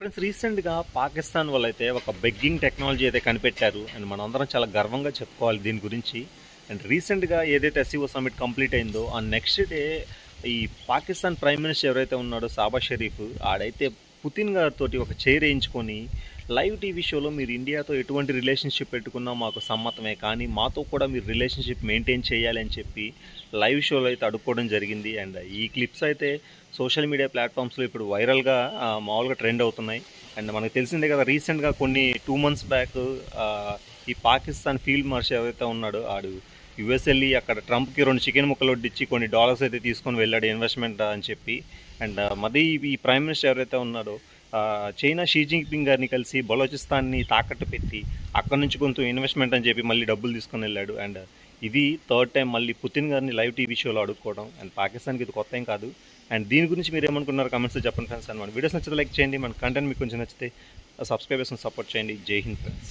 Friends రీసెంట్గా పాకిస్తాన్ వాళ్ళు అయితే ఒక బెగ్గింగ్ టెక్నాలజీ అయితే కనిపెట్టారు అండ్ మనందరం చాలా గర్వంగా చెప్పుకోవాలి దీని గురించి. అండ్ రీసెంట్గా ఏదైతే ఎస్సీఓ సమ్మిట్ కంప్లీట్ అయిందో ఆ నెక్స్ట్ డే ఈ పాకిస్తాన్ ప్రైమ్ మినిస్టర్ ఎవరైతే ఉన్నాడో సాబా షరీఫ్ ఆడైతే పుతిన్ గారితో ఒక చైర్ వేయించుకొని లైవ్ టీవీ షోలో మీరు ఇండియాతో ఎటువంటి రిలేషన్షిప్ పెట్టుకున్నా మాకు సమ్మతమే, కానీ మాతో కూడా మీరు రిలేషన్షిప్ మెయింటైన్ చేయాలి అని చెప్పి లైవ్ షోలో అయితే అడుక్కోవడం జరిగింది. అండ్ ఈ క్లిప్స్ అయితే సోషల్ మీడియా ప్లాట్ఫామ్స్లో ఇప్పుడు వైరల్గా మామూలుగా ట్రెండ్ అవుతున్నాయి. అండ్ మనకు తెలిసిందే కదా, రీసెంట్గా కొన్ని 2 months బ్యాక్ ఈ పాకిస్తాన్ ఫీల్డ్ మార్షల్ ఎవరైతే ఉన్నాడో ఆడు యుఎస్ వెళ్ళి అక్కడ ట్రంప్కి 2 చికెన్ ముక్కలు వడ్డించి కొన్ని డాలర్స్ అయితే తీసుకొని వెళ్ళాడు ఇన్వెస్ట్మెంట్ అని చెప్పి. అండ్ మళ్ళీ ఈ ప్రైమ్ మినిస్టర్ ఎవరైతే ఉన్నాడో చైనా షీ జిన్పింగ్ గారిని కలిసి బలోచిస్తాన్ని తాకట్టు పెట్టి అక్కడ నుంచి కొంత ఇన్వెస్ట్మెంట్ అని చెప్పి మళ్ళీ డబ్బులు తీసుకొని వెళ్ళాడు. అండ్ ఇది థర్డ్ టైం మళ్ళీ పుతిన్ గారిని లైవ్ టీవీ షోలో అడుక్కోవడం. అండ్ పాకిస్తాన్కి ఇది కొత్త ఏం కాదు. అండ్ దీని గురించి మీరు ఏమనుకున్నారు కామెంట్స్లో చెప్పండి ఫ్రెండ్స్. అండ్ మన వీడియోస్ నచ్చితే లైక్ చేయండి, మన కంటెంట్ మీకు కొంచెం నచ్చితే సబ్స్క్రైబర్స్ని సపోర్ట్ చేయండి. జై హింద్ ఫ్రెండ్స్.